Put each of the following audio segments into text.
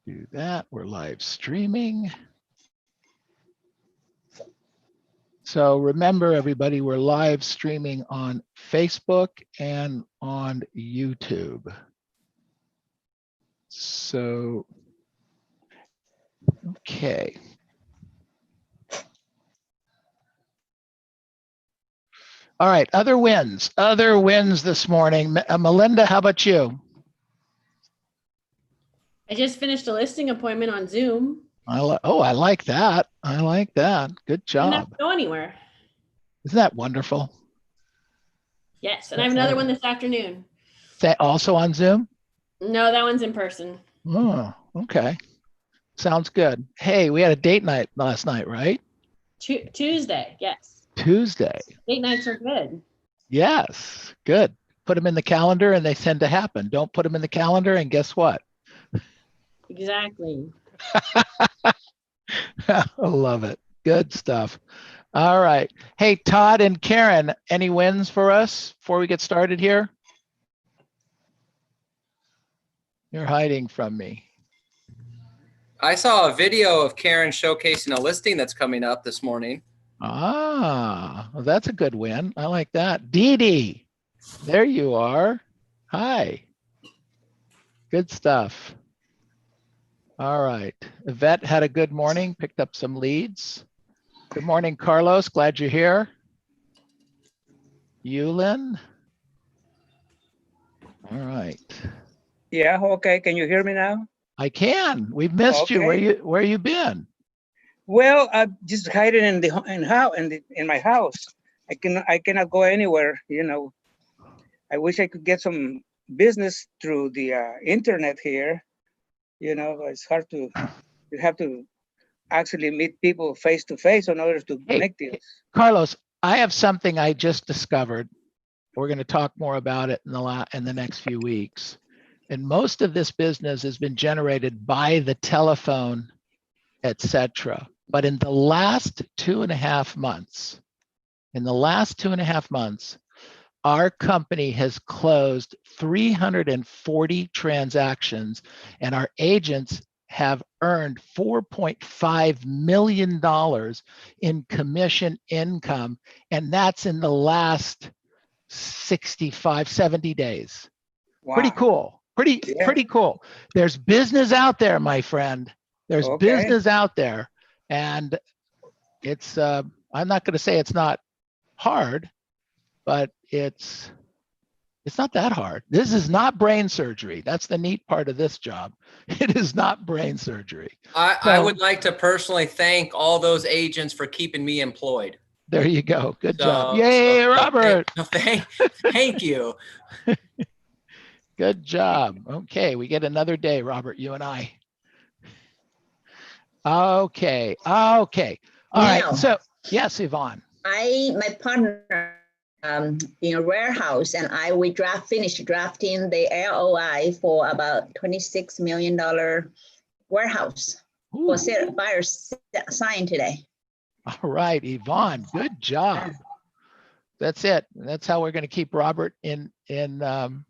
Do that. We're live streaming. So remember, everybody, we're live streaming on Facebook and on YouTube. So, okay. All right, other wins this morning. Melinda, how about you? I just finished a listing appointment on Zoom. I like that. I like that. Good Didn't have job. to go anywhere. Isn't that wonderful? Yes, and I have another one this afternoon. Also on Zoom? No, that one's in person. Oh, okay. Sounds good. Hey, we had a date night last night, right? Tuesday, yes. Tuesday. Date nights are good. Yes, good. Put them in the calendar and they tend to happen. Don't put them in the calendar and guess what? Exactly. I love it. Good stuff. All right. Hey, Todd and Karen, any wins for us before we get started here? You're hiding from me. I saw a video of Karen showcasing a listing that's coming up this morning. Ah, well, that's a good win. I like that. Dee Dee, there you are. Hi. Good stuff. All right. Yvette had a good morning, picked up some leads. Good morning, Carlos. Glad you're here. Yulin. All right. Yeah, okay. Can you hear me now? I can. We've missed you. Where you been? Well, I'm just hiding in my house. I cannot go anywhere. You know, I wish I could get some business through the internet here. You know, it's hard to. You have to actually meet people face to face in order to make deals. Carlos, I have something I just discovered. We're going to talk more about it in the next few weeks. And most of this business has been generated by the telephone, etc. But in the last 2.5 months, our company has closed 340 transactions, and our agents have earned $4.5 million in commission income, and that's in the last 65, 70 days. Wow. Pretty cool. Pretty cool. There's business out there, my friend. There's business out there. And it's, I'm not going to say it's not hard, but it's not that hard. This is not brain surgery. That's the neat part of this job. It is not brain surgery. I would like to personally thank all those agents for keeping me employed. There you go. Good job. Yay, Robert. Thank you. Good job. Okay, we get another day, Robert, you and I. Okay. All right. So, yes, Yvonne. My partner in a warehouse and we finished drafting the LOI for about $26 million warehouse. For buyers signed today. All right, Yvonne, good job. That's it. That's how we're going to keep Robert in money.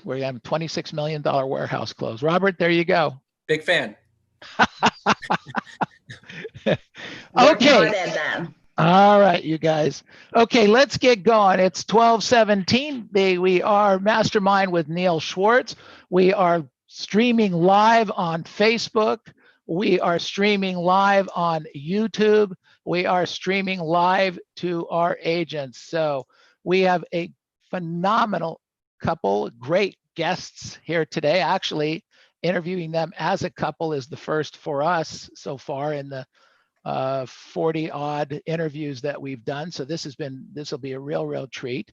We're going to have a $26 million warehouse close. Robert, there you go. Big fan. Okay. All right, you guys. Okay, let's get going. It's 12:17. We are Mastermind with Neil Schwartz. We are streaming live on Facebook. We are streaming live on YouTube. We are streaming live to our agents. So we have a phenomenal couple, great guests here today. Actually, interviewing them as a couple is the first for us so far in the 40 odd interviews that we've done. So this will be a real treat.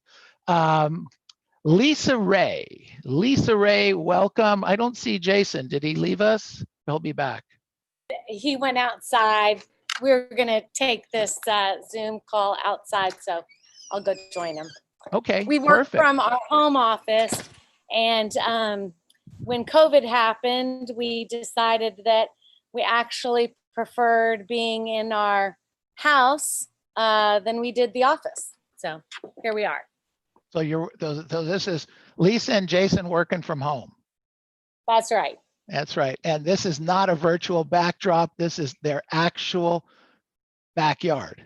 Lisa Ray, welcome. I don't see Jason. Did he leave us? He'll be back. He went outside. We're going to take this Zoom call outside, so I'll go join him. Okay, we work perfect. From our home office, and when COVID happened, we decided that we actually preferred being in our house than we did the office. So here we are. So this is Lisa and Jason working from home. That's right. That's right. And this is not a virtual backdrop. This is their actual backyard.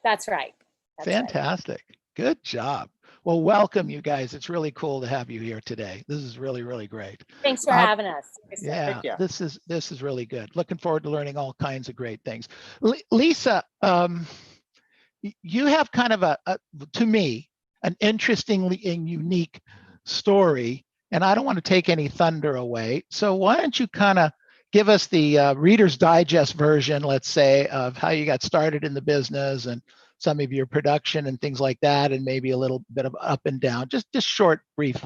That's right. That's right. Fantastic. Good job. Well, welcome you guys. It's really cool to have you here today. This is really, really great. Thanks for Uh, having us. Yeah, yeah. this is really good. Looking forward to learning all kinds of great things. Lisa, you have kind of to me, an interestingly and unique story, and I don't want to take any thunder away. So why don't you kind of give us the Reader's Digest version, let's say, of how you got started in the business and some of your production and things like that, and maybe a little bit of up and down, just short, brief.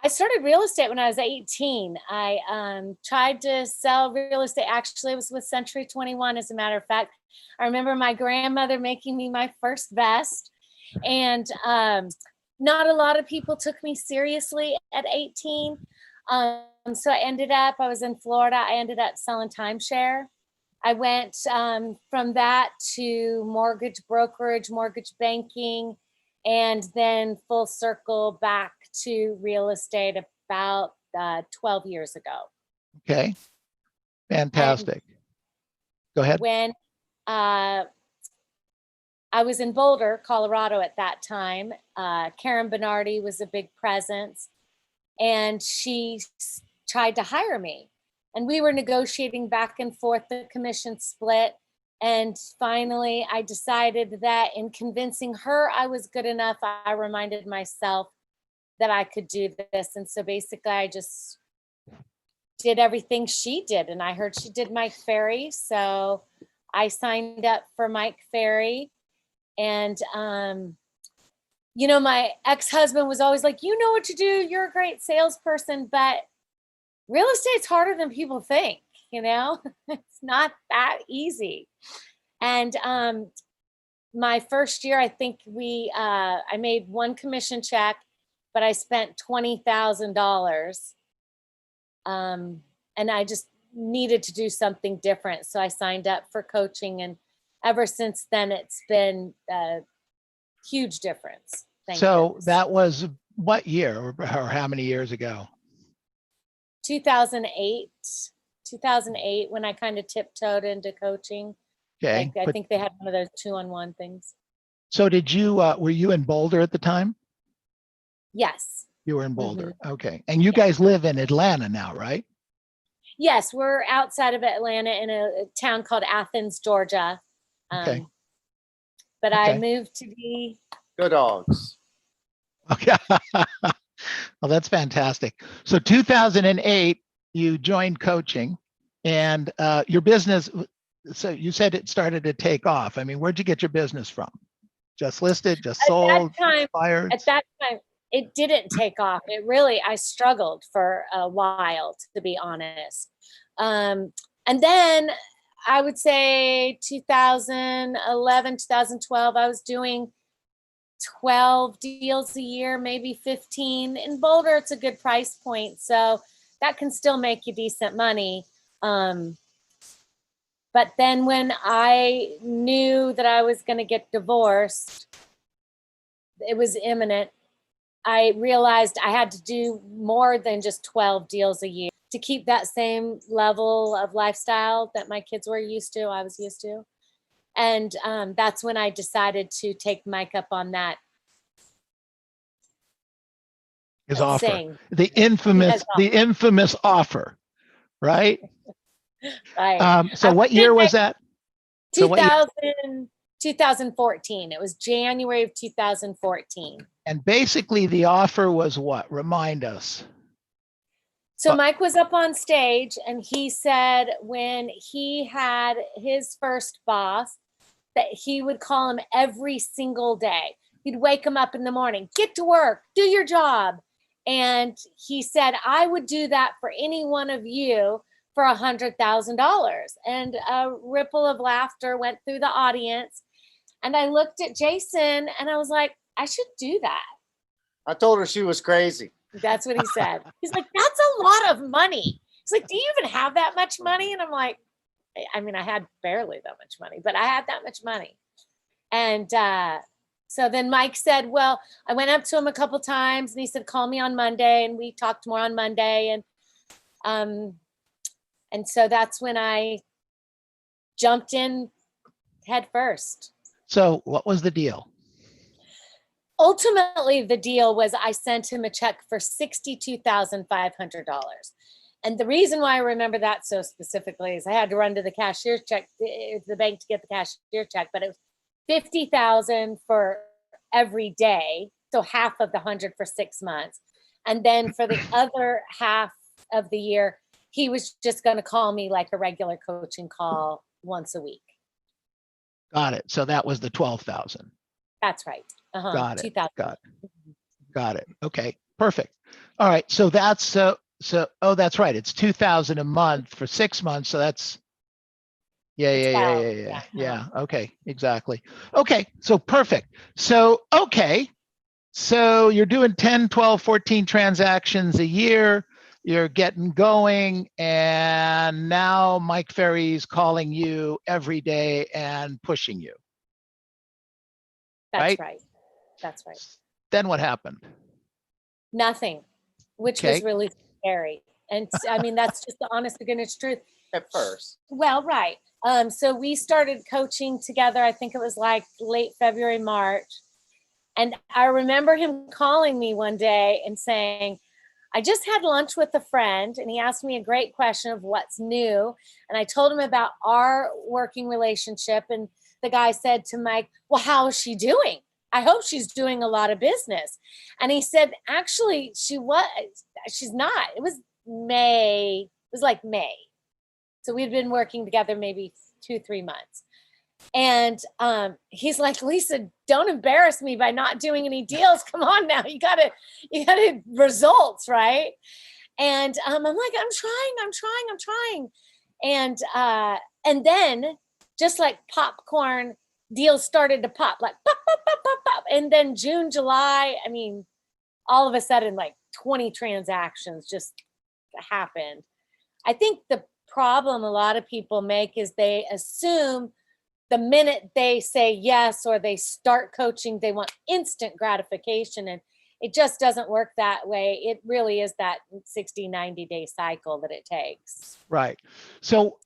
I started real estate when I was 18. I tried to sell real estate. Actually, it was with Century 21, as a matter of fact. I remember my grandmother making me my first vest, and not a lot of people took me seriously at 18. So I was in Florida. I ended up selling timeshare. I went from that to mortgage brokerage, mortgage banking, and then full circle back to real estate about 12 years ago. Okay, fantastic. Go ahead. When I was in Boulder, Colorado at that time, Karen Bernardi was a big presence, and she tried to hire me. And we were negotiating back and forth the commission split. And finally, I decided that in convincing her I was good enough, I reminded myself that I could do this. And so basically, I just did everything she did. And I heard she did Mike Ferry. So I signed up for Mike Ferry. And, my ex-husband was always like, you know what to do. You're a great salesperson, but real estate's harder than people think, it's not that easy. And my first year, I think I made one commission check, but I spent $20,000. And I just needed to do something different. So I signed up for coaching, and ever since then, it's been a huge difference. So goodness. that was what year or how many years ago? 2008 when I kind of tiptoed into coaching. Okay. I think they had one of those 2-on-1 things. So were you in Boulder at the time? Yes. You were in Boulder. Okay. And you guys live in Atlanta now, right? Yes, we're outside of Atlanta in a town called Athens, Georgia. Okay. But Okay. I moved to be. Go Dogs. Okay. Well, that's fantastic. So 2008, you joined coaching, and your business, so you said it started to take off. I mean, where'd you get your business from? Just listed, just sold, fired? At that time, it didn't take off. I struggled for a while, to be honest. And then I would say 2011, 2012, I was doing 12 deals a year, maybe 15. In Boulder, it's a good price point, so that can still make you decent money. But then when I knew that I was going to get divorced, it was imminent. I realized I had to do more than just 12 deals a year to keep that same level of lifestyle that my kids were used to, I was used to. And that's when I decided to take Mike up on that. His offer, Sing. the infamous offer, right? Right. So what year was that? 2014. It was January of 2014. And basically the offer was what? Remind us. So Mike was up on stage, and he said when he had his first boss that he would call him every single day. He'd wake him up in the morning, get to work, do your job. And he said, I would do that for any one of you for $100,000. And a ripple of laughter went through the audience. And I looked at Jason and I was like, I should do that. I told her she was crazy. That's what he said. He's like, that's a lot of money. He's like, do you even have that much money? And I'm like, I mean, I had barely that much money, but I had that much money. And So then Mike said, well, I went up to him a couple times and he said, call me on Monday. And we talked more on Monday. And so that's when I jumped in head first. So what was the deal? Ultimately, the deal was I sent him a check for $62,500. And the reason why I remember that so specifically is I had to run to the cashier's check, the bank to get the cashier check, but it was $50,000 for every day. So half of the 100 for 6 months. And then for the other half of the year, he was just going to call me like a regular coaching call once a week. Got it. So that was the 12,000. That's right. Got it. 2000. Got it. Okay, perfect. All right. So that's oh, that's right. It's 2,000 a month for 6 months. So that's yeah. Okay, exactly. Okay, so perfect. So, okay. So you're doing 10, 12, 14 transactions a year. You're getting going. And now Mike Ferry's calling you every day and pushing you. That's right? right. That's right. Then what happened? Nothing, which was really scary. And I mean, that's just the honest to goodness truth. At first. Well, right. So we started coaching together. I think it was like late February, March. And I remember him calling me one day and saying, I just had lunch with a friend and he asked me a great question of what's new. And I told him about our working relationship. And the guy said to Mike, well, how is she doing? I hope she's doing a lot of business. And he said, actually, she's not. It was May. It was like May. So we'd been working together maybe 2-3 months. And he's like, Lisa, don't embarrass me by not doing any deals. Come on now, you gotta results, right? And I'm like, I'm trying. And then just like popcorn, deals started to pop, like pop, pop, pop, pop, pop. And then June, July, I mean, all of a sudden, like 20 transactions just happened. I think the problem a lot of people make is they assume the minute they say yes or they start coaching, they want instant gratification. And it just doesn't work that way. It really is that 60, 90-day cycle that it takes. Right. So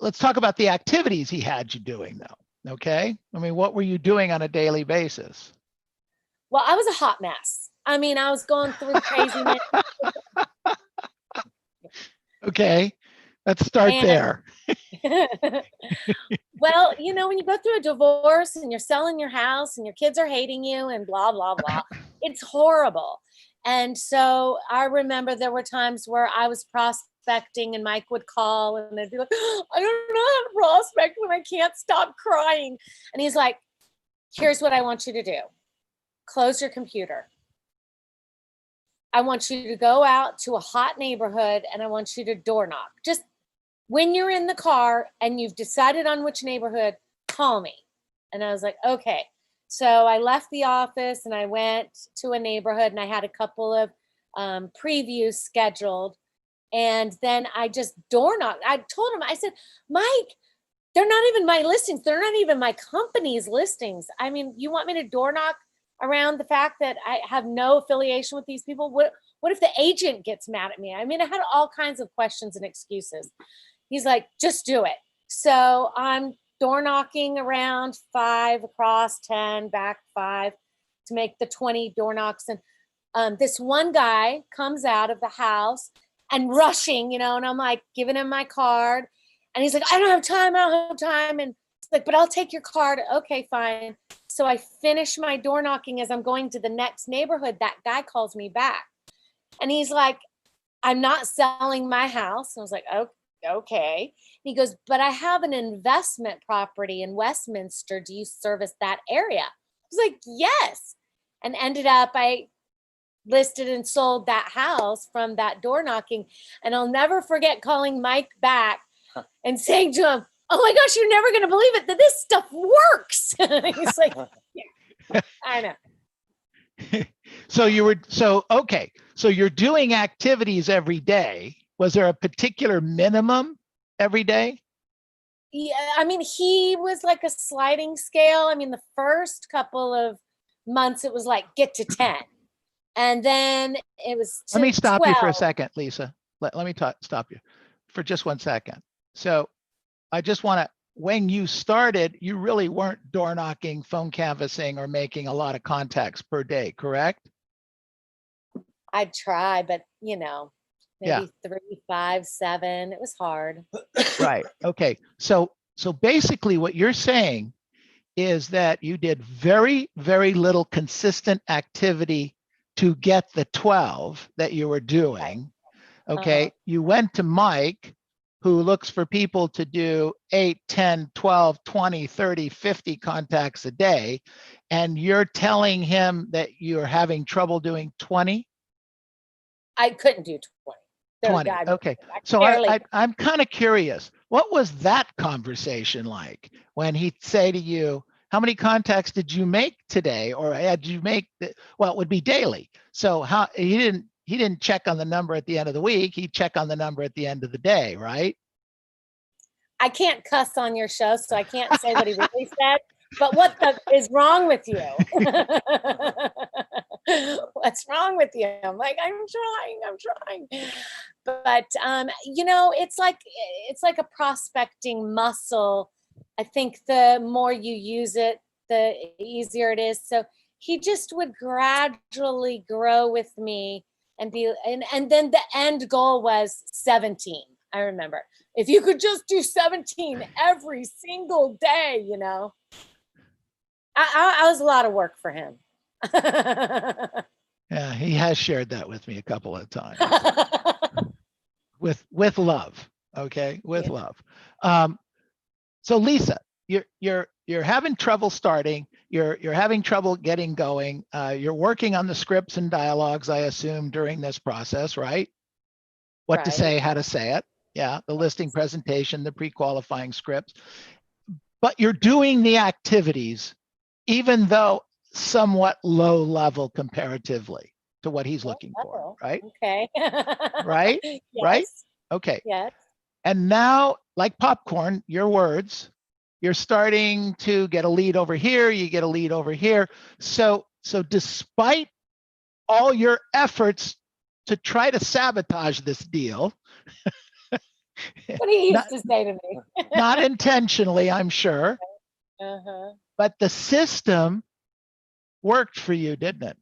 let's talk about the activities he had you doing though. Okay. I mean, what were you doing on a daily basis? Well, I was a hot mess. I mean, I was going through craziness. Okay. Let's start there. Well, you know, when you go through a divorce and you're selling your house and your kids are hating you and blah, blah, blah, it's horrible. And so I remember there were times where I was prospecting and Mike would call and they'd be like, I don't know how to prospect when I can't stop crying. And he's like, here's what I want you to do. Close your computer. I want you to go out to a hot neighborhood and I want you to door knock. Just when you're in the car and you've decided on which neighborhood, call me. And I was like, okay. So I left the office and I went to a neighborhood and I had a couple of previews scheduled. And then I just door knocked. I told him, I said, Mike, they're not even my listings. They're not even my company's listings. I mean, you want me to door knock around the fact that I have no affiliation with these people? What if the agent gets mad at me? I mean, I had all kinds of questions and excuses. He's like, just do it. So I'm door knocking around 5 across 10, back 5 to make the 20 door knocks. And this one guy comes out of the house and rushing, you know, and I'm like giving him my card. And he's like, I don't have time. And it's like, but I'll take your card. Okay, fine. So I finish my door knocking as I'm going to the next neighborhood. That guy calls me back. And he's like, I'm not selling my house. And I was like, okay. And he goes, but I have an investment property in Westminster. Do you service that area? I was like, yes. And ended up, I listed and sold that house from that door knocking. And I'll never forget calling Mike back and saying to him, oh my gosh, you're never going to believe it, that this stuff works. He's like, yeah, I know. So you're doing activities every day. Was there a particular minimum every day? Yeah, I mean, he was like a sliding scale. I mean, the first couple of months, it was like get to 10. And then it was Let me to stop 12. you for a second, Lisa. Let me stop you for just 1 second. So I just want to, when you started, you really weren't door knocking, phone canvassing, or making a lot of contacts per day, correct? I'd try, but you know, Yeah. maybe 3, 5, 7. It was hard. Right. Okay. So basically what you're saying is that you did very, very little consistent activity to get the 12 that you were doing. Okay. You went to Mike, who looks for people to do 8, 10, 12, 20, 30, 50 contacts a day. And you're telling him that you're having trouble doing 20? I couldn't do 20. 20. I- Okay. I So barely- I'm kind of curious. What was that conversation like when he'd say to you, how many contacts did you make today? Or had you make well, it would be daily. So how he didn't check on the number at the end of the week. He'd check on the number at the end of the day, right? I can't cuss on your show, so I can't say what he really said. But what is wrong with you? What's wrong with you? I'm like, I'm trying. But you know, it's like a prospecting muscle. I think the more you use it, the easier it is. So he just would gradually grow with me and then the end goal was 17. I remember. If you could just do 17 every single day, you know. I was a lot of work for him. Yeah, he has shared that with me a couple of times. with love, okay, with love. So Lisa, you're having trouble starting. You're having trouble getting going. You're working on the scripts and dialogues, I assume, during this process, right? What to Right. say, how to say it. Yeah, the listing presentation, the pre-qualifying scripts. But you're doing the activities, even though somewhat low level comparatively to what he's looking for, right? Okay. Right? Yes. Right? Okay. Yes. And now, like popcorn, your words, you're starting to get a lead over here, you get a lead over here. So despite all your efforts to try to sabotage this deal, What he used to say to me. not intentionally, I'm sure, but the system worked for you, didn't it?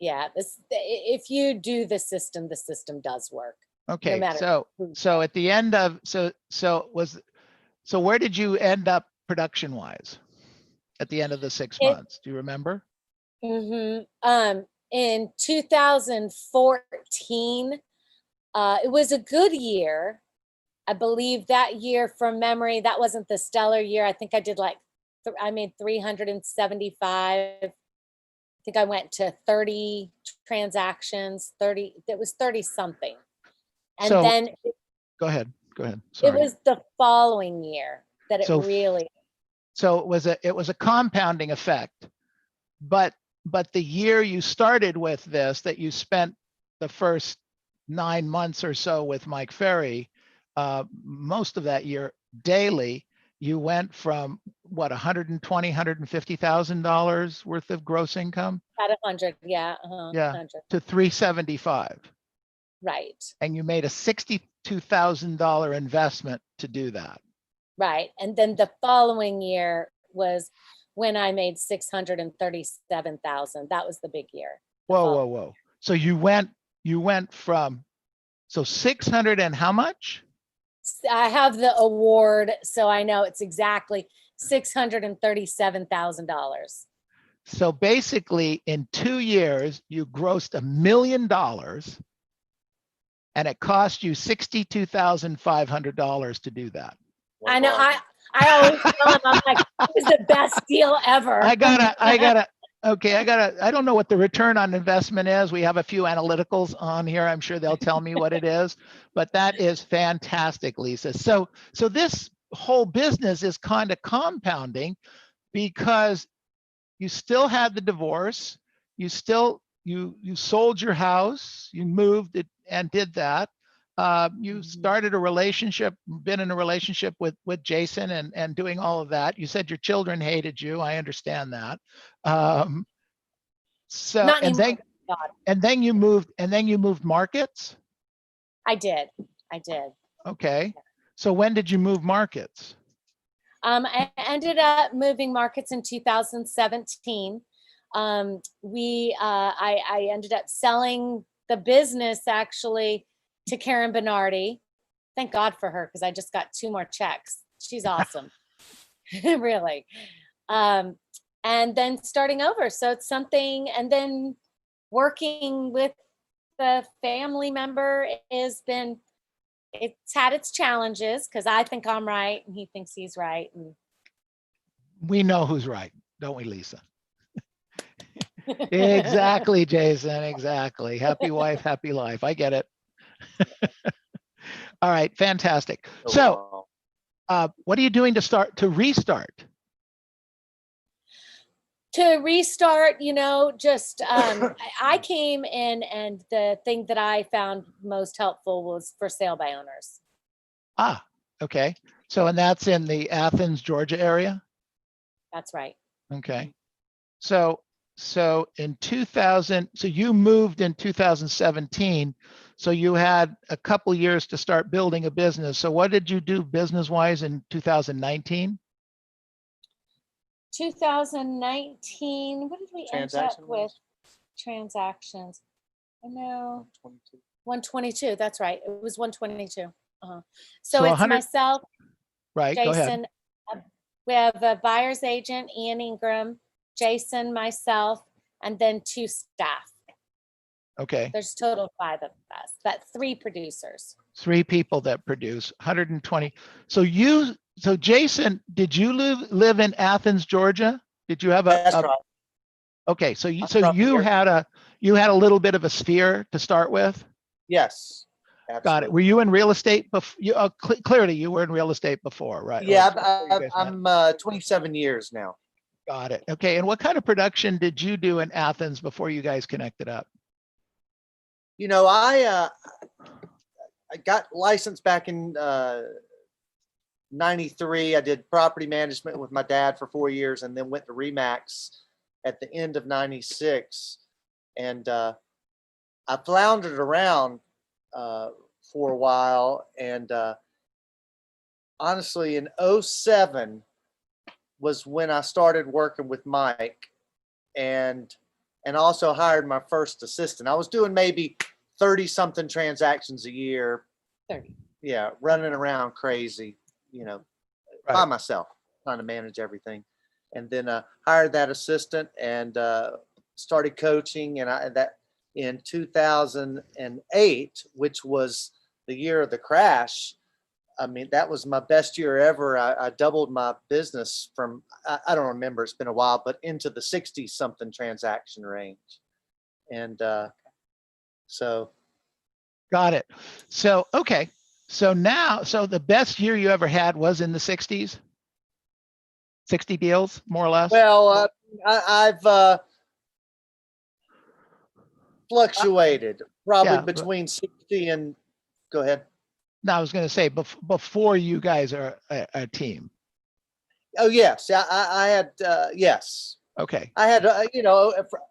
Yeah. If you do the system does work. Okay, matter so at the end of so where did you end up production wise at the end of the 6 months? Do you remember? In 2014, it was a good year. I believe that year, from memory, that wasn't the stellar year. I think I did I made 375. I think I went to 30 transactions, it was 30 something. And So- then Go ahead. it Sorry. was the following year that it So- really, So it was a compounding effect, but the year you started with this, that you spent the first 9 months or so with Mike Ferry, most of that year daily, you went from what, $150,000 worth of gross income at 100, yeah, Yeah. 100, to 375, right, and you made a $62,000 investment to do that. right. And then the following year was when I made 637,000. That was the big year. Whoa. So you went from 600 and how much? I have the award, so I know it's exactly $637,000. So basically in 2 years, you grossed $1 million and it cost you $62,500 to do that. I know. I always tell him, I'm like, it was the best deal ever. I don't know what the return on investment is. We have a few analyticals on here. I'm sure they'll tell me what it is, but that is fantastic, Lisa. So this whole business is kind of compounding because you still had the divorce. You sold your house, you moved it and did that. You started a relationship, been in a relationship with Jason and doing all of that. You said your children hated you. I understand that. So, Not and anymore. then, God, and then you moved markets. I did. I did. Okay. So when did you move markets? I ended up moving markets in 2017. I ended up selling the business actually to Karen Bernardi. Thank God for her, because I just got 2 more checks. She's awesome. Really. And then starting over. So it's something, and then working with the family member it's had its challenges, because I think I'm right and he thinks he's right. And We know who's right, don't we, Lisa? Exactly, Jason, exactly. Happy wife, happy life. I get it. All right, fantastic. So what are you doing to restart? To restart, just I came in, and the thing that I found most helpful was for sale by owners. Ah, okay. So, and that's in the Athens, Georgia area? That's right. Okay. So in 2000, so you moved in 2017. So you had a couple years to start building a business. So what did you do business-wise in 2019? 2019, what did we end up Transaction with? wise? Transactions. I know, 22. 122, that's right. It was 122. So So it's 100 myself, Right, go ahead. Jason. We have a buyer's agent, Ian Ingram, Jason, myself, and then 2 staff. Okay, There's a total of 5 of us, but 3 producers. 3 people that produce 120. So Jason, did you live in Athens, Georgia? Did you have That's right. Okay, so I'm from you here. had a little bit of a sphere to start with? Yes. Got it. Absolutely. Were you in real estate before? Clearly you were in real estate before, right? Or Yeah, before you guys met. I'm 27 years now. Got it. Okay, and what kind of production did you do in Athens before you guys connected up? I got licensed back in 93. I did property management with my dad for 4 years, and then went to Remax at the end of 96. And I floundered around for a while. And honestly, in 07 was when I started working with Mike, and also hired my first assistant. I was doing maybe 30 something transactions a year. 30. Yeah, running around crazy, by Right. myself, trying to manage everything. And then hired that assistant and started coaching. And that in 2008, which was the year of the crash, I mean, that was my best year ever. I doubled my business from, I don't remember, it's been a while, but into the 60 something transaction range. And so. Got it. So, okay. So the best year you ever had was in the 60s? 60 deals, more or less? Well, I've fluctuated probably Yeah, between 60 and, go ahead. No, I was going to say before you guys are a team. Oh, yes. I had, yes. Okay. I had,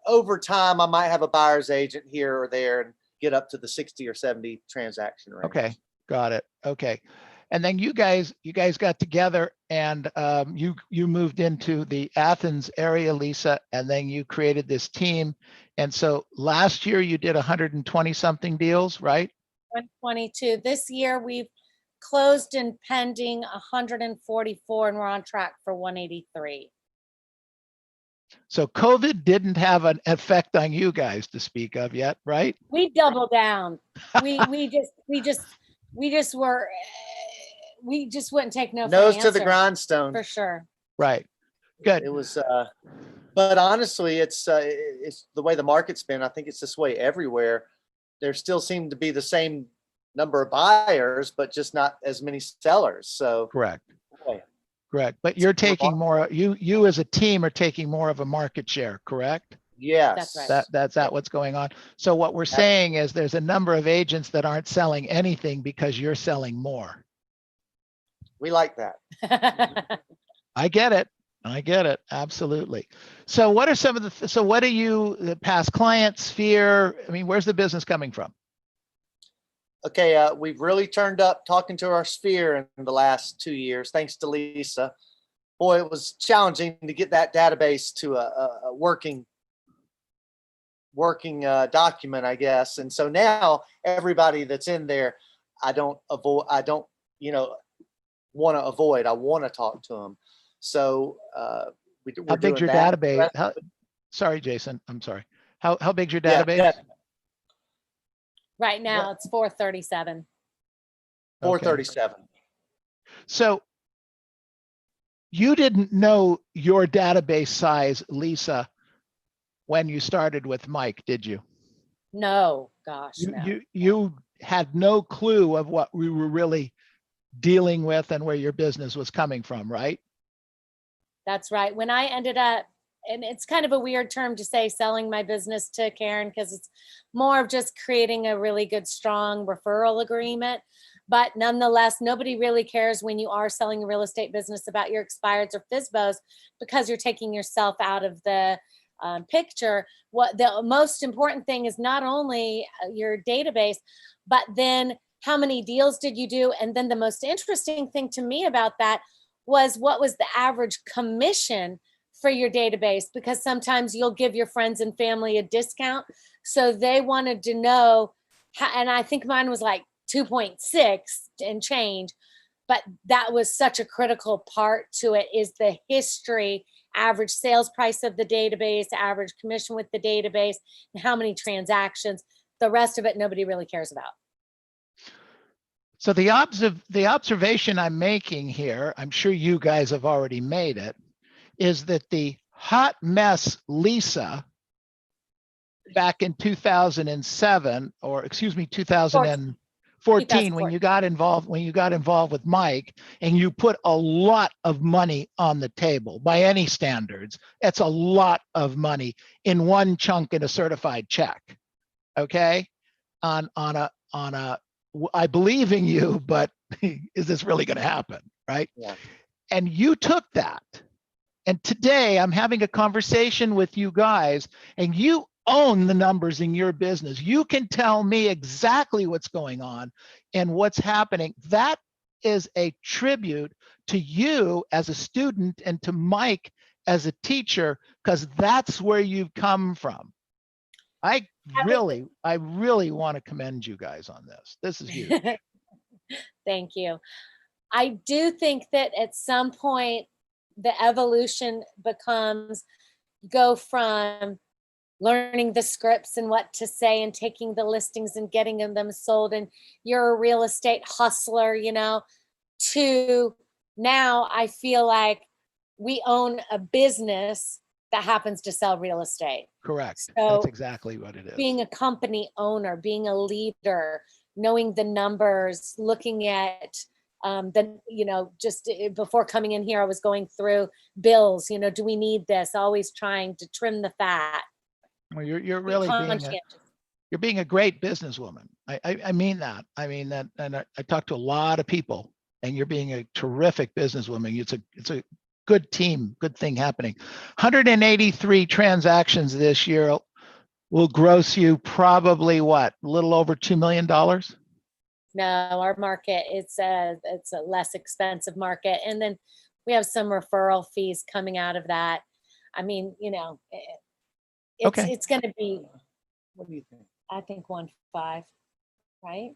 over time, I might have a buyer's agent here or there and get up to the 60 or 70 transaction range. Okay. Got it. Okay. And then you guys got together and you moved into the Athens area, Lisa, and then you created this team. And so last year you did 120 something deals, right? 122. This year we've closed and pending 144, and we're on track for 183. So COVID didn't have an effect on you guys to speak of yet, right? We double down. We just wouldn't take no for an Nose to the answer, grindstone. for sure. Right. Good. It was, but honestly, it's the way the market's been. I think it's this way everywhere. There still seem to be the same number of buyers, but just not as many sellers. So Correct. boy, Correct. But you're taking more, you as a team are taking more of a market share, correct? Yes. right. That's that what's going on. So what we're saying is there's a number of agents that aren't selling anything because you're selling more. We like that. I get it. I get it. Absolutely. So what are some of the, so what do you, the past clients, Sphere? I mean, where's the business coming from? Okay, we've really turned up talking to our Sphere in the last 2 years, thanks to Lisa. Boy, it was challenging to get that database to a working document, I guess. And so now everybody that's in there, I don't, you know, want to avoid. I want to talk to them. So we're How big's doing your that. database? Sorry, Jason. I'm sorry. How big's your Yeah, database? yeah, Right now, it's 437. 437. So you didn't know your database size, Lisa, when you started with Mike, did you? No, gosh, You, no. you had no clue of what we were really dealing with and where your business was coming from, right? That's right. When I ended up, and it's kind of a weird term to say selling my business to Karen, because it's more of just creating a really good, strong referral agreement. But nonetheless, nobody really cares when you are selling a real estate business about your expireds or FSBOs, because you're taking yourself out of the picture. What the most important thing is not only your database, but then how many deals did you do? And then the most interesting thing to me about that was what was the average commission for your database, because sometimes you'll give your friends and family a discount. So they wanted to know how, and I think mine was like 2.6 and change, but that was such a critical part to it, is the history, average sales price of the database, average commission with the database, and how many transactions. The rest of it, nobody really cares about. So the observation I'm making here, I'm sure you guys have already made it, is that the hot mess Lisa back in 2007, or excuse me, 2014, when you got involved with Mike, and you put a lot of money on the table by any standards. It's a lot of money in one chunk in a certified check. Okay, on a I believe in you, but is this really going to happen? Right? Yeah. And you took that. And today I'm having a conversation with you guys, and you own the numbers in your business. You can tell me exactly what's going on and what's happening. That is a tribute to you as a student and to Mike as a teacher, because that's where you've come from. I really want to commend you guys on this. This is huge. Thank you. I do think that at some point the evolution becomes go from learning the scripts and what to say and taking the listings and getting them sold, and you're a real estate hustler, you know, to now I feel like we own a business that happens to sell real estate. Correct. So that's exactly what it is. being a company owner, being a leader, knowing the numbers, looking at just before coming in here, I was going through bills, you know, do we need this? Always trying to trim the fat. Well, you're really being a great businesswoman. I mean that. I mean that, and I talk to a lot of people, and you're being a terrific businesswoman. It's a good team, good thing happening. 183 transactions this year will gross you probably what, a little over $2 million? No, our market, it's a less expensive market. And then we have some referral fees coming out of that. I mean, you know, it's going to be, What do you think? I think 1.5, right?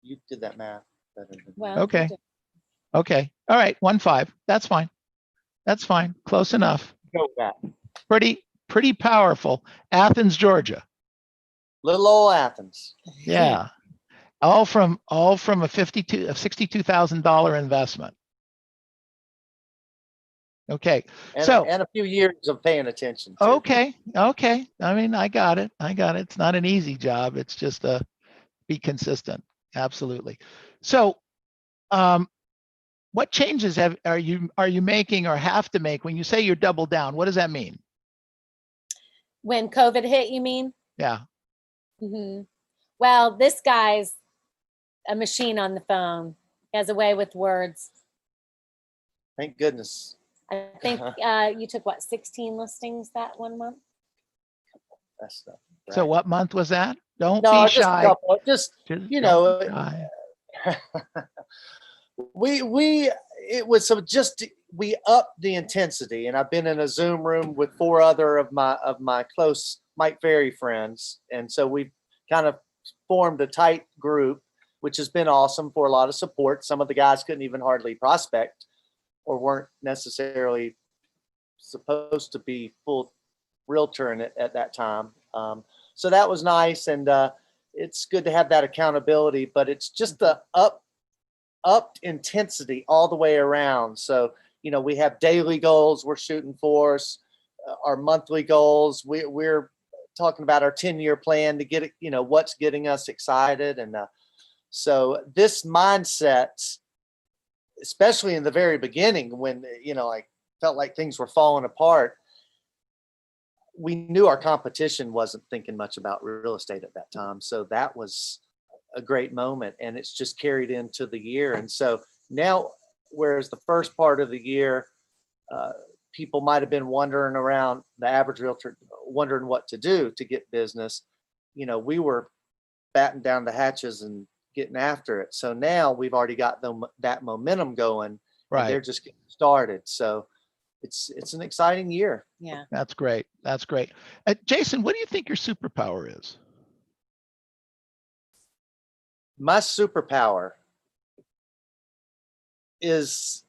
You did that math better than me. Well, Okay. Okay. All right. 1.5. That's fine. That's fine. Close enough. Go with that. Pretty powerful. Athens, Georgia. Little old Athens. Yeah. All from a $62,000 investment. Okay. And, So and a few years of paying attention. Too. Okay. I mean, I got it. It's not an easy job. It's just be consistent. Absolutely. So, what changes are you making or have to make when you say you're double down? What does that mean? When COVID hit, you mean? Yeah. Well, this guy's a machine on the phone. He has a way with words. Thank goodness. I think you took what, 16 listings that one month? That's not So right. what month was that? Don't No, be just a shy. couple. Just Just you don't be know, shy. it was some just we upped the intensity, and I've been in a Zoom room with 4 other of my close Mike Ferry friends, and so we've kind of formed a tight group, which has been awesome for a lot of support. Some of the guys couldn't even hardly prospect or weren't necessarily supposed to be full realtor in it at that time. So that was nice, and it's good to have that accountability, but it's just the upped intensity all the way around. So, we have daily goals we're shooting for, our monthly goals. We're talking about our 10-year plan to get it, what's getting us excited. And so this mindset, especially in the very beginning when, I felt like things were falling apart, we knew our competition wasn't thinking much about real estate at that time. So that was a great moment, and it's just carried into the year. And so now, whereas the first part of the year, people might have been wondering around, the average realtor wondering what to do to get business, we were batten down the hatches and getting after it. So now we've already got that momentum going. Right. They're just getting started. So it's an exciting year. Yeah. That's great. That's great. Jason, what do you think your superpower is? My superpower is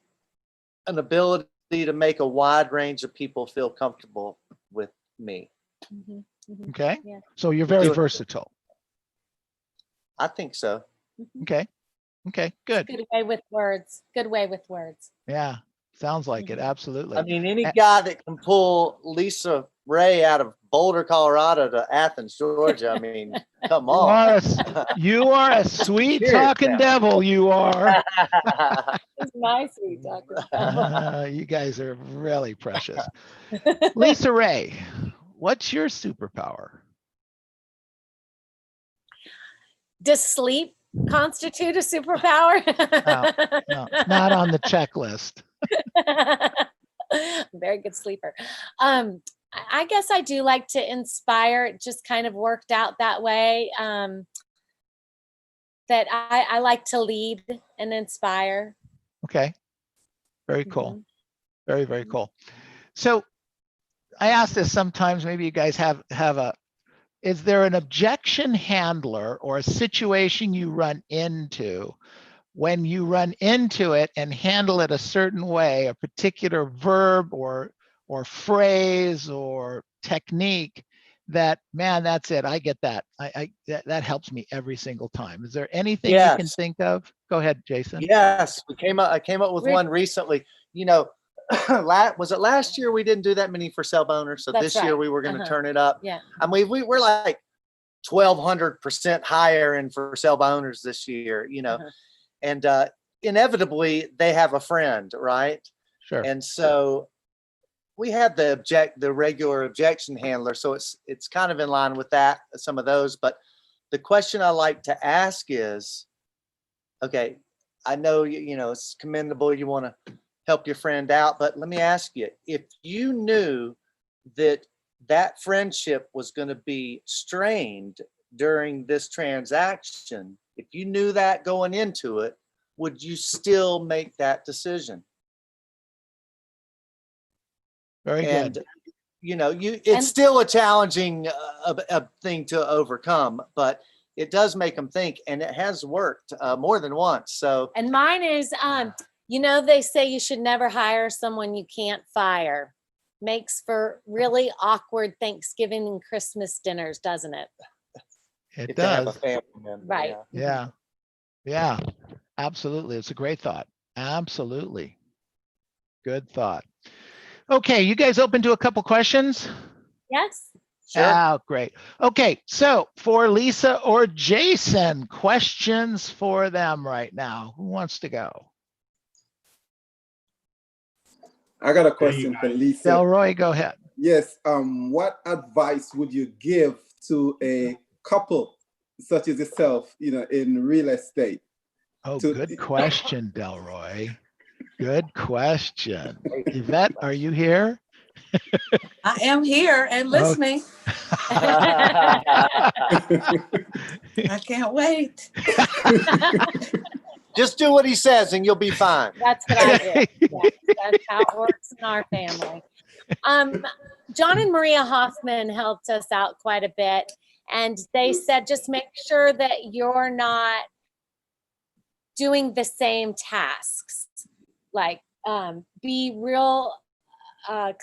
an ability to make a wide range of people feel comfortable with me. Okay. Yeah. So you're very Do it. versatile. I think so. Okay. Okay. Good. Good way with words. Good way with words. Yeah. Sounds like it. Absolutely. I mean, any guy that can pull Lisa Ray out of Boulder, Colorado to Athens, Georgia, I mean, come on. You are a sweet Cheers, talking now. devil. You are. It's my sweet talking. You guys are really precious. Lisa Ray, what's your superpower? Does sleep constitute a superpower? No, it's not on the checklist. Very good sleeper. I guess I do like to inspire. It just kind of worked out that way. That I like to lead and inspire. Okay. Very cool. Very, very cool. So I ask this sometimes, maybe you guys have is there an objection handler or a situation you run into when you run into it and handle it a certain way, a particular verb or phrase or technique that, man, that's it. I get that. That helps me every single time. Is there anything you can Yes. think of? Go ahead, Jason. Yes, I came up with one recently. Was it last year we didn't do that many for sale owners? So That's this year right. we were going to turn it up. Yeah. I mean, we're like 1,200% higher in for sale owners this year, and inevitably they have a friend, right? Sure. And so we have the regular objection handler. So it's kind of in line with that, some of those. But the question I like to ask is, okay, I know it's commendable. You want to help your friend out, but let me ask you, if you knew that friendship was going to be strained during this transaction, if you knew that going into it, would you still make that decision? Very good. It's still a challenging thing to overcome, but it does make them think, and it has worked more than once. So, And mine is, they say you should never hire someone you can't fire. Makes for really awkward Thanksgiving and Christmas dinners, doesn't it? It if they have a does. family member, Right. Yeah. Yeah. Absolutely. It's a great thought. Absolutely. Good thought. Okay, you guys open to a couple questions? Yes. Sure. Oh, great. Okay, so for Lisa or Jason, questions for them right now. Who wants to go? I got a question for Lisa. Delroy, go ahead. Yes. What advice would you give to a couple such as yourself, in real estate? Oh, To- good question, Delroy. Good question. Yvette, are you here? I am here and listening. I can't wait. Just do what he says and you'll be fine. That's what I do. Yes, that's how it works in our family. John and Maria Hoffman helped us out quite a bit. And they said, just make sure that you're not doing the same tasks. Like, be real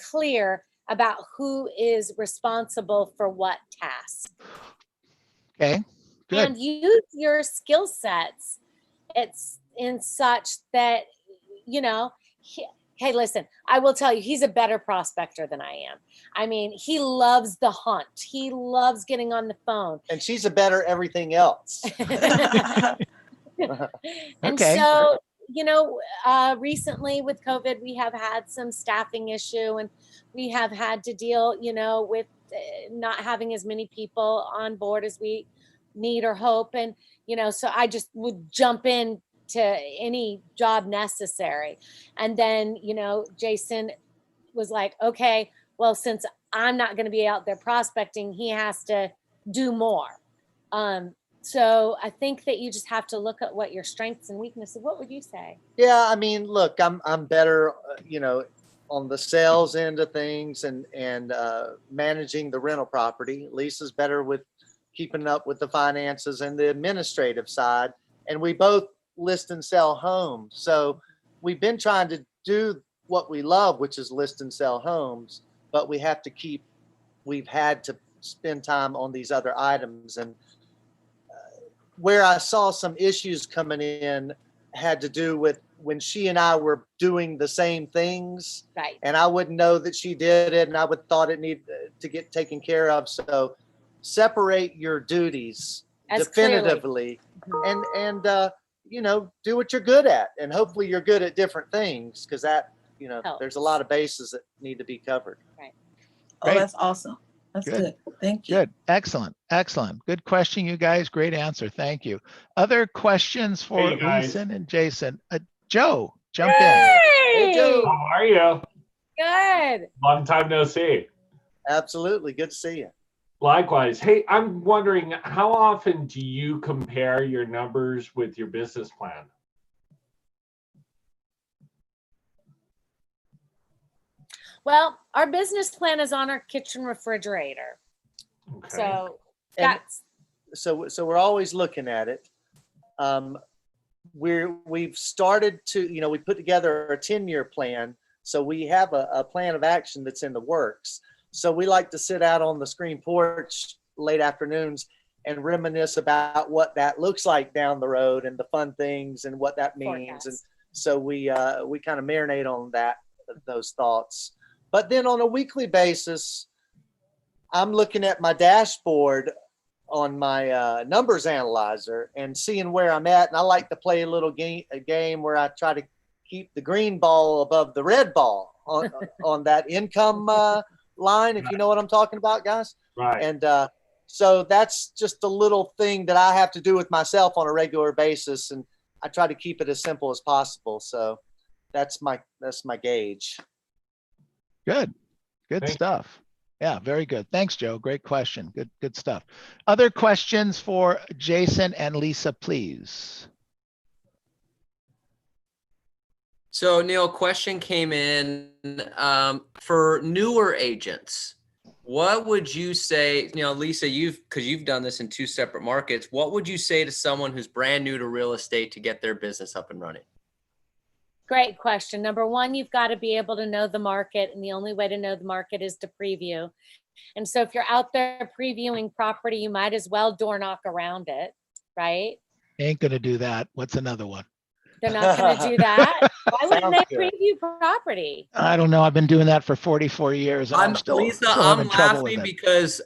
clear about who is responsible for what task. Okay, good. And use your skill sets. It's in such that, hey, listen, I will tell you, he's a better prospector than I am. I mean, he loves the hunt. He loves getting on the phone. And she's a better everything else. And Okay. so, recently with COVID, we have had some staffing issue, and we have had to deal, with not having as many people on board as we need or hope. And, so I just would jump in to any job necessary. And then, Jason was like, okay, well, since I'm not going to be out there prospecting, he has to do more. So I think that you just have to look at what your strengths and weaknesses. What would you say? Yeah, I mean, look, I'm better, on the sales end of things and managing the rental property. Lisa's better with keeping up with the finances and the administrative side. And we both list and sell homes. So we've been trying to do what we love, which is list and sell homes, but we've had to spend time on these other items. And where I saw some issues coming in had to do with when she and I were doing the same things. Right. And I wouldn't know that she did it, and I would thought it needed to get taken care of. So separate your duties As definitively and do what you're good at. And hopefully you're good at different things, because that, there's a lot of bases that need to be covered. Oh, Great. that's awesome. That's Good. good. Thank you. Good. Excellent. Good question, you guys. Great answer. Thank you. Other questions for Hey, guys. Lisa and Jason? Joe, jump in. Hey, Joe. How are you? good. Long time no see. Absolutely. Good to see you. Likewise. Hey, I'm wondering, how often do you compare your numbers with your business plan? Well, our business plan is on our kitchen refrigerator. Okay. So And- that's So we're always looking at it. We've started to, we put together a 10-year plan. So we have a plan of action that's in the works. So we like to sit out on the screen porch late afternoons and reminisce about what that looks like down the road and the fun things and what that means. Forecast. And so we kind of marinate on those thoughts. But then on a weekly basis, I'm looking at my dashboard on my numbers analyzer and seeing where I'm at. And I like to play a game where I try to keep the green ball above the red ball on that income line, if you know what I'm talking about, guys. Right. And so that's just a little thing that I have to do with myself on a regular basis. And I try to keep it as simple as possible. So that's my gauge. Good Thank- stuff. Yeah, very good. Thanks, Joe. Great question. Good stuff. Other questions for Jason and Lisa, please? So Neil, question came in for newer agents. What would you say, Lisa, because you've done this in 2 separate markets, what would you say to someone who's brand new to real estate to get their business up and running? great question. Number one, you've got to be able to know the market. And the only way to know the market is to preview. And so if you're out there previewing property, you might as well door knock around it, right? Ain't gonna do that. What's another one? They're not going to do that. Why wouldn't Sounds they good. preview property? I don't know. I've been doing that for 44 years. And I'm still having trouble with laughing it. because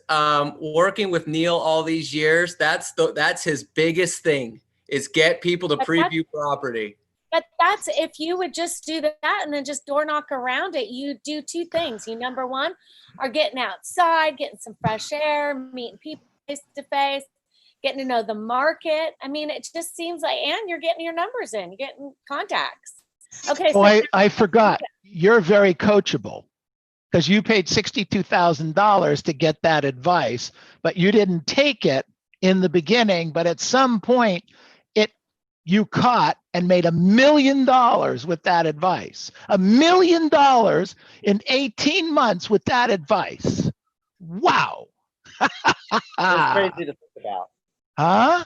working with Neil all these years, that's his biggest thing is get people to But preview property. But that's, if you would just do that and then just door knock around it, you do two things. You, number one, are getting outside, getting some fresh air, meeting people face to face, getting to know the market. I mean, it just seems like, and you're getting your numbers in, you're getting contacts. Okay. Oh, I forgot. You're very coachable because you paid $62,000 to get that advice, but you didn't take it in the beginning. But at some point, you caught and made $1 million with that advice. $1 million in 18 months with that advice. Wow. It's crazy to think about. Huh?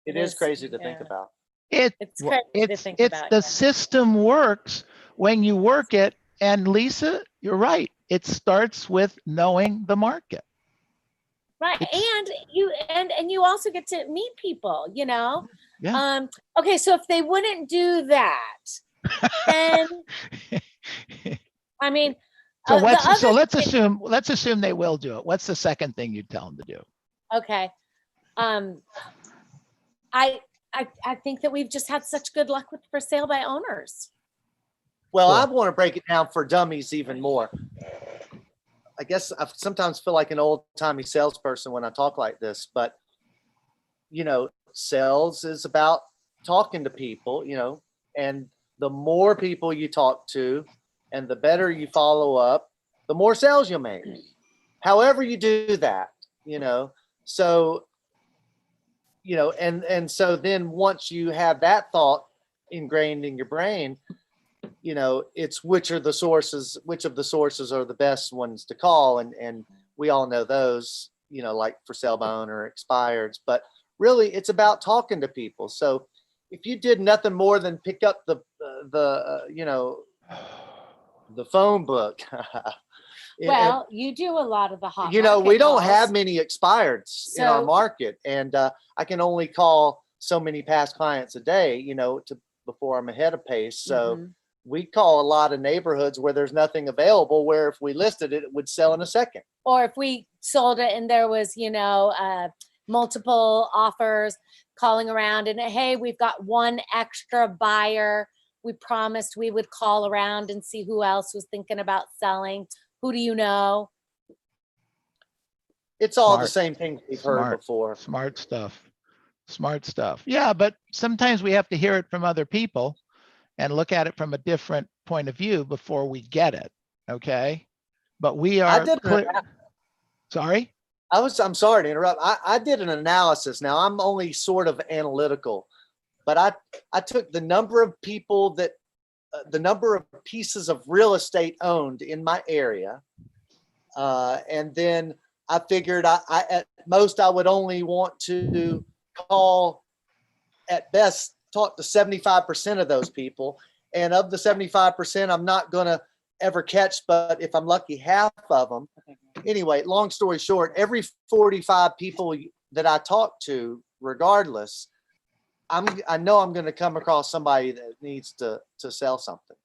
It is crazy to think Yeah. about. It's crazy to think about, the yeah. system works when you work it. And Lisa, you're right. It starts with knowing the market. Right. And you also get to meet people, you know? Yeah. Okay. So if they wouldn't do that, then, I mean, So the let's other assume they will do it. What's the second thing you tell them to do? Okay. I think that we've just had such good luck with for sale by owners. Well, Cool. I want to break it down for dummies even more. I guess I sometimes feel like an old-timey salesperson when I talk like this, but you know, sales is about talking to people, you know, and the more people you talk to and the better you follow up, the more sales you'll make. However you do that, you know. So, you know, and so then once you have that thought ingrained in your brain, you know, it's which of the sources are the best ones to call. And we all know those, you know, like for sale by owner, expireds, but really it's about talking to people. So if you did nothing more than pick up the phone book, Well, you do a lot of the hot you know, market we don't calls. have many expireds in our So- market, and I can only call so many past clients a day, you know, before I'm ahead of pace. So Mhm. we call a lot of neighborhoods where there's nothing available, where if we listed it, it would sell in a second. Or if we sold it and there was, you know, multiple offers, calling around and, hey, we've got one extra buyer. We promised we would call around and see who else was thinking about selling. Who do you know? It's all the Smart. same thing we've heard Smart. before. Smart stuff. Yeah, but sometimes we have to hear it from other people and look at it from a different point of view before we get it. Okay. But we are clear. Sorry. I'm sorry to interrupt. I did an analysis. Now I'm only sort of analytical, but I took the number of people that, the number of pieces of real estate owned in my area. And then I figured I at most I would only want to call, at best, talk to 75% of those people. And of the 75%, I'm not going to ever catch, but if I'm lucky, half of them. Anyway, long story short, every 45 people that I talk to, regardless, I know I'm going to come across somebody that needs to sell something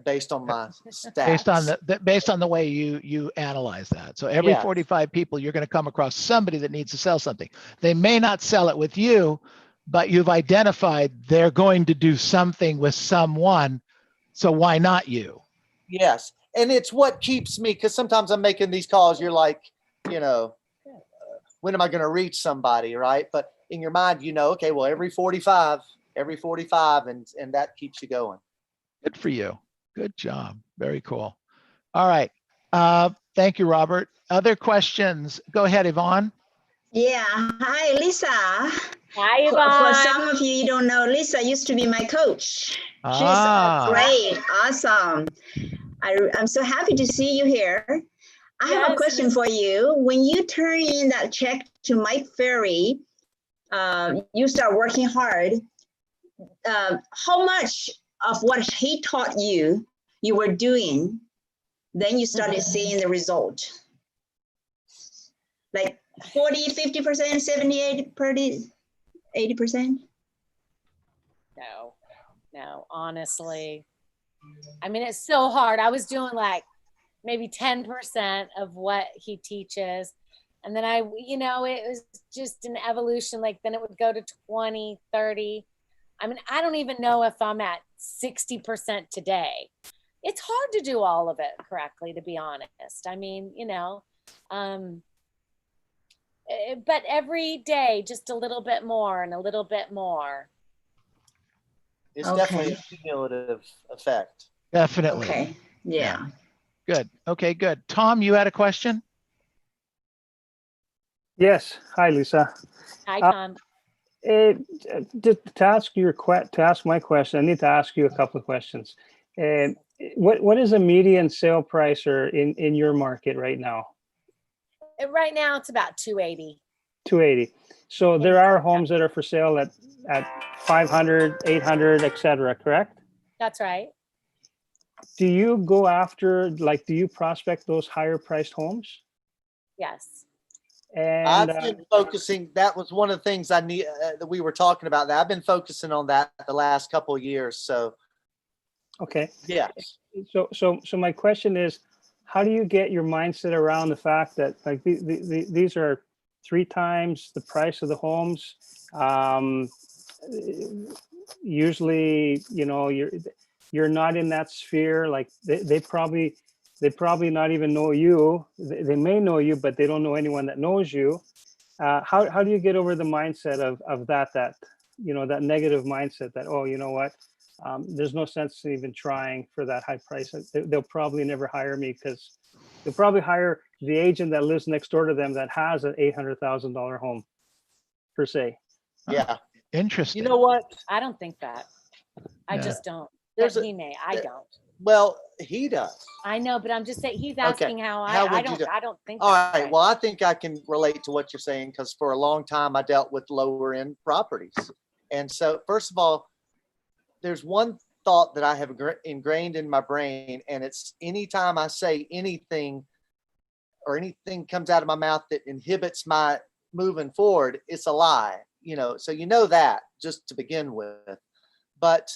based on my stats. Based on the way you analyze that. So every Yeah. 45 people, you're going to come across somebody that needs to sell something. They may not sell it with you, but you've identified they're going to do something with someone. So why not you? Yes. And it's what keeps me, because sometimes I'm making these calls, you're like, you know, when am I going to reach somebody, right? But in your mind, you know, okay, well, every 45, and that keeps you going. Good for you. Good job. Very cool. All right. Thank you, Robert. Other questions? Go ahead, Yvonne. Yeah. Hi, Lisa. Hi, For Yvonne. some of you don't know, Lisa used to be my coach. She's Ah. great. Awesome. I'm so happy to see you here. I have a Yes, question for you. When you turn in that check to Mike Ferry, you start working hard. How much of what he taught you, you were doing, then you started seeing the result? Like 40, 50%, 70, 80%? No, honestly. I mean, it's so hard. I was doing like maybe 10% of what he teaches. And then it was just an evolution. Like then it would go to 20, 30. I mean, I don't even know if I'm at 60% today. It's hard to do all of it correctly, to be honest. I mean, but every day, just a little bit more and a little bit more. It's Okay. definitely a cumulative effect. Definitely. Okay, yeah. Good. Okay, good. Tom, you had a question? Yes. Hi, Lisa. Hi, Uh, Tom. To ask my question, I need to ask you a couple of questions. What is a median sale price or in your market right now? Right now, it's about 280. 280. So there are homes that are for sale at 500, 800, etc. Correct? That's right. Do you go after, like, do you prospect those higher priced homes? Yes. And I've been focusing. That was one of the things I need that we were talking about. That I've been focusing on that the last couple of years. So, okay. yeah. So my question is, how do you get your mindset around the fact that like these are 3 times the price of the homes? Usually, you're not in that sphere. Like they probably not even know you. They may know you, but they don't know anyone that knows you. How do you get over the mindset of that that negative mindset that, oh, you know what? There's no sense in even trying for that high price. They'll probably never hire me because they'll probably hire the agent that lives next door to them that has an $800,000 home, per se. Yeah. Interesting. You know what? I don't think that. I Yeah. just don't. There's But a- he may. I don't. Well, he does. I know, but I'm just saying he's Okay. asking how How I would you don't. do- I don't think. All that's right. Well, I think I can relate to what you're saying because for a long time I dealt with lower end properties. And so, first of all, there's one thought that I have ingrained in my brain, and it's anytime I say anything or anything comes out of my mouth that inhibits my moving forward, it's a lie. So that just to begin with. But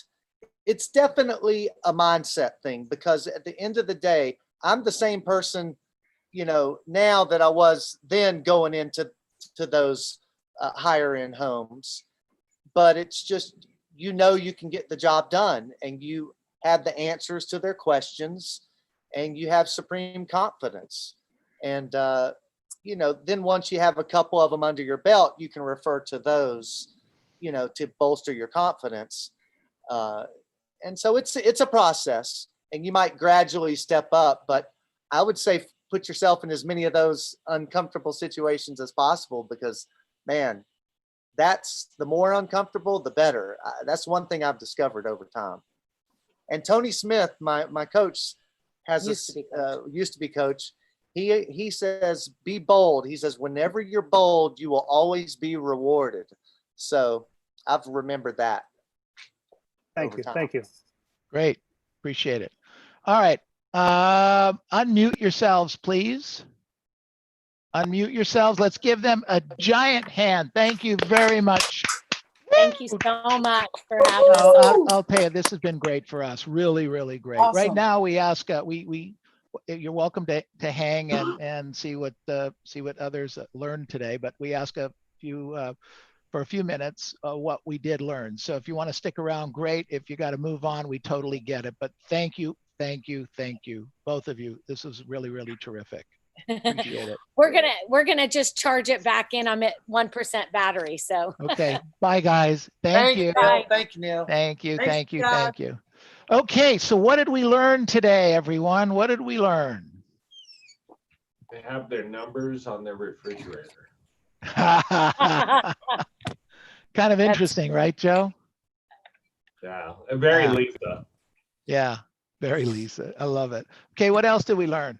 it's definitely a mindset thing because at the end of the day, I'm the same person, now that I was then going into those higher end homes. But it's just, you can get the job done and you have the answers to their questions and you have supreme confidence. And, then once you have a couple of them under your belt, you can refer to those, to bolster your confidence. And so it's a process and you might gradually step up, but I would say put yourself in as many of those uncomfortable situations as possible because, man, that's the more uncomfortable, the better. That's one thing I've discovered over time. And Tony Smith, my coach, used to be coach. He says, be bold. He says, whenever you're bold, you will always be rewarded. So I've remembered that. Thank you. Thank you. Great. Appreciate it. All right. Unmute yourselves, please. Unmute yourselves. Let's give them a giant hand. Thank you very much. Thank you so much for having us. I'll tell you, this has been great for us. Really, really great. Right Awesome. now, we ask you're welcome to hang and see what others learned today. But we ask for a few minutes what we did learn. So if you want to stick around, great. If you got to move on, we totally get it. But thank you, both of you. This was really, really terrific. Appreciate it. We're gonna just charge it back in. I'm at 1% battery. So Okay. Bye, guys. Thank you. Neil. Thank you, Neil. Thank you. Thanks, Thank you. Scott. Thank you. Okay. So what did we learn today, everyone? What did we learn? They have their numbers on their refrigerator. Kind of interesting, right, Joe? Yeah, very Yeah. Lisa. Yeah. Very Lisa. I love it. Okay. What else did we learn?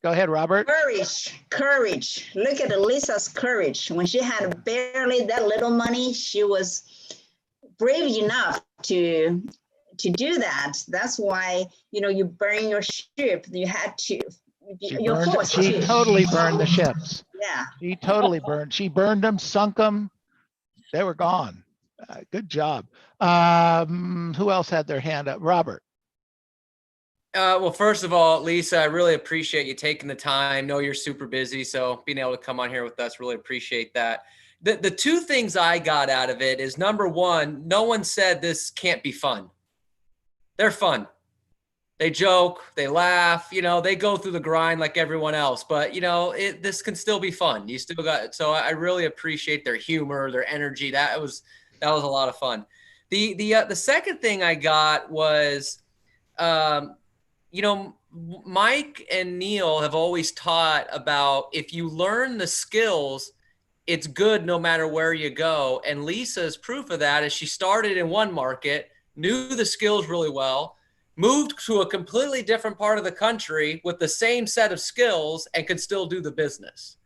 Go ahead, Robert. Courage. Look at Lisa's courage. When she had barely that little money, she was brave enough to do that. That's why, you burn your ship. You had to. You're forced She to. totally burned the ships. Yeah. She totally burned. She burned them, sunk them. They were gone. Good job. Who else had their hand up? Robert. Well, first of all, Lisa, I really appreciate you taking the time. Know you're super busy, so being able to come on here with us, really appreciate that. the two things I got out of it is, number one, no one said this can't be fun. They're fun. They joke, they laugh, they go through the grind like everyone else, but this can still be fun. You still got it. So I really appreciate their humor, their energy. That was a lot of fun. The second thing I got was, Mike and Neil have always taught about, if you learn the skills, it's good no matter where you go. And Lisa's proof of that is she started in one market, knew the skills really well, moved to a completely different part of the country with the same set of skills and could still do the business.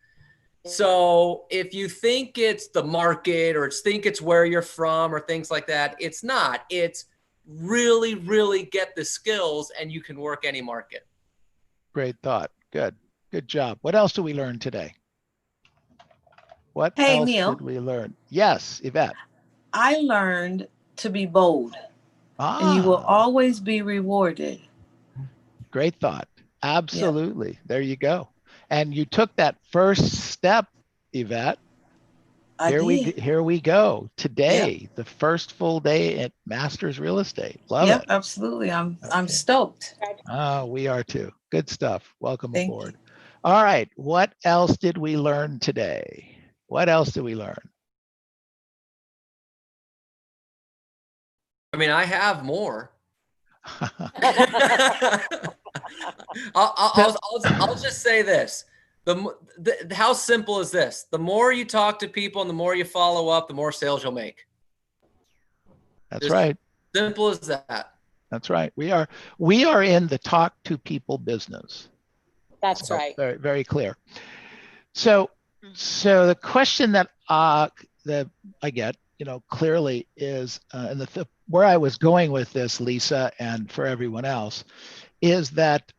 So if you think it's the market or think it's where you're from or things like that, it's not. It's really, really get the skills and you can work any market. Great thought. Good job. What else did we learn today? What Hey, else Neil. did we learn? Yes, Yvette. I learned to be bold, and you will always be rewarded. Great thought. Absolutely. Yep. There you go. And you took that first step, Yvette. Here we go. Today, yep. The first full day at Masters Real Estate. Love it. Absolutely. I'm stoked. Oh, we are too. Good stuff. Welcome aboard. All right. What else did we learn today? What else did we learn? I mean, I have more. I'll just say this. How simple is this? The more you talk to people and the more you follow up, the more sales you'll make. That's just right. Simple as that. That's right. We are in the talk to people business. That's right. Very, very clear. So the question that I get, clearly is, and where I was going with this, Lisa, and for everyone else, is that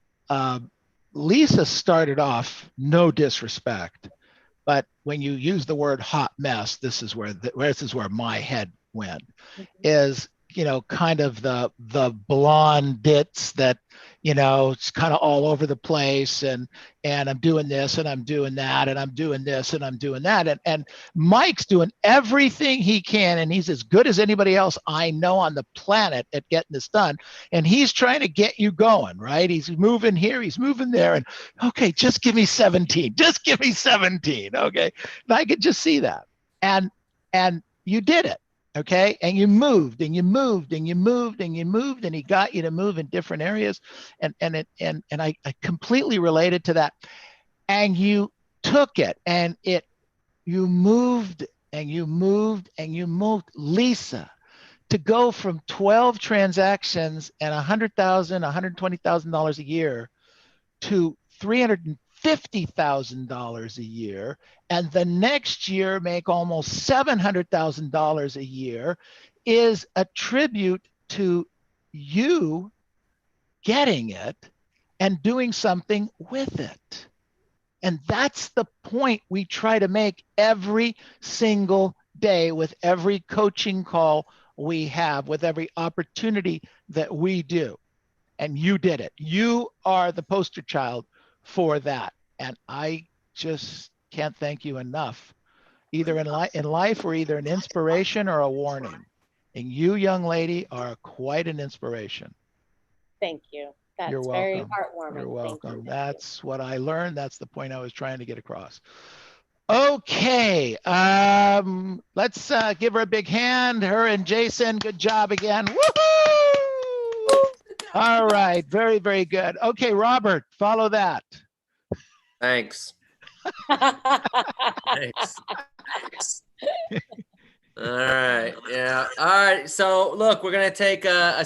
Lisa started off, no disrespect, but when you use the word hot mess, this is where my head went, is, kind of the blonde dits that, it's kind of all over the place, and I'm doing this and I'm doing that and I'm doing this and I'm doing that. And Mike's doing everything he can, and he's as good as anybody else I know on the planet at getting this done. And he's trying to get you going, right? He's moving here, he's moving there, and okay, just give me 17. Just give me 17. Okay. And I could just see that. And you did it. Okay. And you moved and you moved and you moved and you moved, and he got you to move in different areas. And I completely related to that. And you took it and you moved and you moved and you moved, Lisa, to go from 12 transactions and $100,000, $120,000 a year to $350,000 a year, and the next year make almost $700,000 a year, is a tribute to you getting it and doing something with it. And that's the point we try to make every single day with every coaching call we have, with every opportunity that we do. And you did it. You are the poster child for that. And I just can't thank you enough, either in life or either an inspiration or a warning. And you, young lady, are quite an inspiration. Thank you. That's You're very welcome. heartwarming. You're welcome. Thank you. That's what I learned. That's the point I was trying to get across. Okay, let's give her a big hand. Her and Jason, good job again. Woohoo! All right, very, very good. Okay, Robert, follow that. Thanks. Thanks. All right. Yeah. All right. So look, we're going to take a